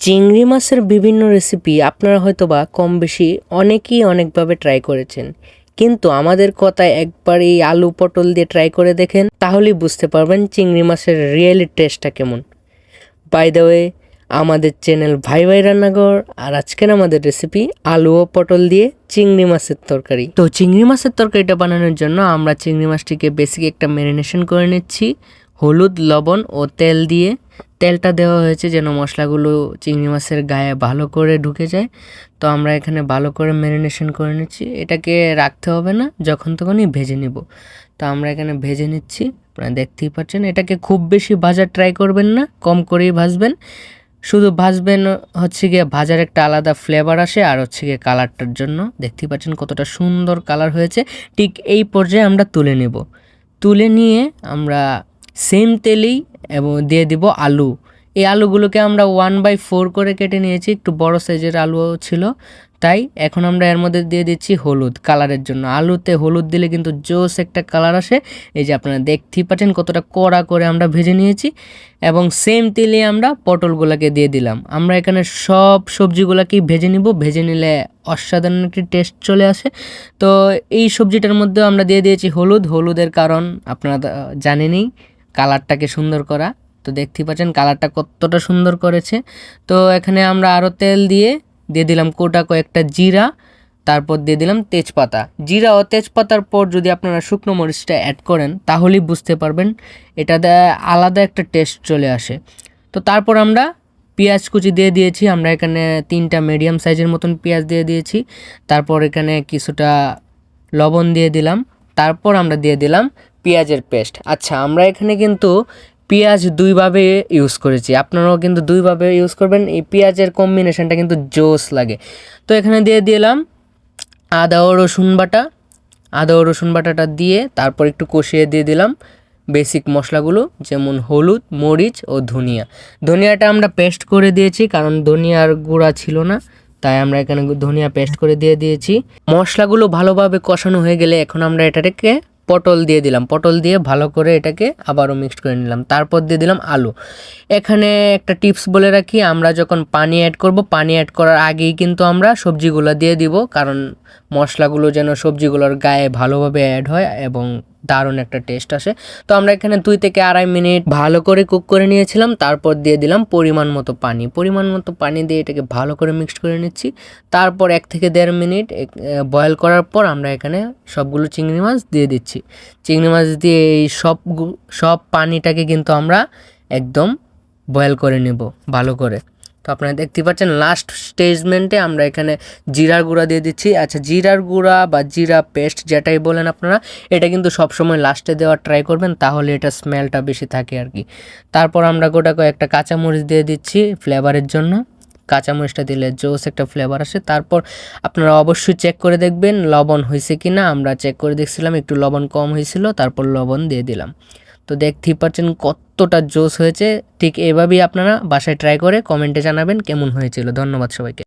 চিংড়ি মাছের বিভিন্ন রেসিপি আপনারা হয়তোবা কম বেশি অনেকেই অনেকভাবে ট্রাই করেছেন, কিন্তু আমাদের কথায় একবার এই আলু পটল দিয়ে ট্রাই করে দেখেন, তাহলেই বুঝতে পারবেন চিংড়ি মাছের রিয়েলি টেস্টটা কেমন। বাই দ্য ওয়ে, আমাদের চ্যানেল ভাই ভাই রান্নাঘর, আর আজকের আমাদের রেসিপি আলু ও পটল দিয়ে চিংড়ি মাছের তরকারি। তো চিংড়ি মাছের তরকারিটা বানানোর জন্য আমরা চিংড়ি মাছটিকে বেসিক একটা ম্যারিনেশন করে নিচ্ছি হলুদ, লবণ ও তেল দিয়ে। তেলটা দেওয়া হয়েছে যেন মশলাগুলো চিংড়ি মাছের গায়ে ভালো করে ঢুকে যায়। তো আমরা এখানে ভালো করে ম্যারিনেশন করে নিচ্ছি, এটাকে রাখতে হবে না, যখন তখনই ভেজে নিব। তো আমরা এখানে ভেজে নিচ্ছি, আপনারা দেখতেই পাচ্ছেন। এটাকে খুব বেশি ভাজার ট্রাই করবেন না, কম করেই ভাজবেন। শুধু ভাজবেন হচ্ছে গিয়ে ভাজার একটা আলাদা ফ্লেভার আসে, আর হচ্ছে গিয়ে কালারটার জন্য। দেখতেই পাচ্ছেন কতটা সুন্দর কালার হয়েছে। ঠিক এই পর্যায়ে আমরা তুলে নেব। তুলে নিয়ে আমরা সেম তেলেই এবং দিয়ে দিব আলু। এই আলুগুলোকে আমরা 1/4 করে কেটে নিয়েছি, একটু বড় সাইজের আলু ছিল তাই। এখন আমরা এর মধ্যে দিয়ে দিচ্ছি হলুদ কালারের জন্য। আলুতে হলুদ দিলে কিন্তু জোস একটা কালার আসে। এই যে আপনারা দেখতেই পাচ্ছেন কতটা কড়া করে আমরা ভেজে নিয়েছি। এবং সেম তেলে আমরা পটলগুলোকে দিয়ে দিলাম। আমরা এখানে সব সবজিগুলোকেই ভেজে নিব, ভেজে নিলে অসাধারণ একটি টেস্ট চলে আসে। তো এই সবজিটার মধ্যেও আমরা দিয়ে দিয়েছি হলুদ। হলুদের কারণ আপনারা জানেনই, কালারটাকে সুন্দর করা। তো দেখতেই পাচ্ছেন কালারটা কতটা সুন্দর করেছে। তো এখানে আমরা আরও তেল দিয়ে দিলাম কোটা কয়েকটা জিরা, তারপর দিয়ে দিলাম তেজপাতা। জিরা ও তেজপাতার পর যদি আপনারা শুকনো মরিচটা অ্যাড করেন তাহলেই বুঝতে পারবেন এটাতে আলাদা একটা টেস্ট চলে আসে। তো তারপর আমরা পেঁয়াজ কুচি দিয়ে দিয়েছি। আমরা এখানে 3টা মিডিয়াম সাইজের মতন পেঁয়াজ দিয়ে দিয়েছি। তারপর এখানে কিছুটা লবণ দিয়ে দিলাম। তারপর আমরা দিয়ে দিলাম পেঁয়াজের পেস্ট। আচ্ছা, আমরা এখানে কিন্তু পেঁয়াজ দুইভাবে ইউজ করেছি, আপনারাও কিন্তু দুইভাবে ইউজ করবেন। এই পেঁয়াজের কম্বিনেশনটা কিন্তু জোস লাগে। তো এখানে দিয়ে দিলাম আদা ও রসুন বাটা। আদা ও রসুন বাটাটা দিয়ে তারপর একটু কষিয়ে দিয়ে দিলাম বেসিক মশলাগুলো, যেমন হলুদ, মরিচ ও ধনিয়া। ধনিয়াটা আমরা পেস্ট করে দিয়েছি, কারণ ধনিয়ার গুঁড়া ছিল না, তাই আমরা এখানে ধনিয়া পেস্ট করে দিয়ে দিয়েছি। মশলাগুলো ভালোভাবে কষানো হয়ে গেলে এখন আমরা এটাকে পটল দিয়ে দিলাম। পটল দিয়ে ভালো করে এটাকে আবারও মিক্সড করে নিলাম। তারপর দিয়ে দিলাম আলু। এখানে একটা টিপস বলে রাখি, আমরা যখন পানি অ্যাড করব, পানি অ্যাড করার আগেই কিন্তু আমরা সবজিগুলো দিয়ে দিব, কারণ মশলাগুলো যেন সবজিগুলোর গায়ে ভালোভাবে অ্যাড হয় এবং দারুণ একটা টেস্ট আসে। তো আমরা এখানে 2 থেকে 2.5 মিনিট ভালো করে কুক করে নিয়েছিলাম। তারপর দিয়ে দিলাম পরিমাণ মতো পানি দিয়ে এটাকে ভালো করে মিক্সড করে নিচ্ছি। তারপর 1 থেকে 1.5 মিনিট বয়েল করার পর আমরা এখানে সবগুলো চিংড়ি মাছ দিয়ে দিচ্ছি। চিংড়ি মাছ দিয়ে এই সব পানিটাকে কিন্তু আমরা একদম বয়েল করে নেব ভালো করে। তো আপনারা দেখতে পাচ্ছেন লাস্ট স্টেজমেন্টে আমরা এখানে জিরার গুঁড়া দিয়ে দিচ্ছি। আচ্ছা, জিরার গুঁড়া বা জিরা পেস্ট যেটাই বলেন আপনারা, এটা কিন্তু সবসময় লাস্টে দেওয়ার ট্রাই করবেন, তাহলে এটা স্মেলটা বেশি থাকে আর কি। তারপর আমরা গোটা কয়েকটা কাঁচামরিচ দিয়ে দিচ্ছি ফ্লেভারের জন্য। কাঁচামরিচটা দিলে জোস একটা ফ্লেভার আসে। তারপর আপনারা অবশ্যই চেক করে দেখবেন লবণ হয়েছে কি না। আমরা চেক করে দেখছিলাম, একটু লবণ কম হয়েছিল, তারপর লবণ দিয়ে দিলাম। তো দেখতেই পাচ্ছেন কতটা জোস হয়েছে। ঠিক এভাবেই আপনারা বাসায় ট্রাই করে কমেন্টে জানাবেন কেমন হয়েছিল। ধন্যবাদ সবাইকে।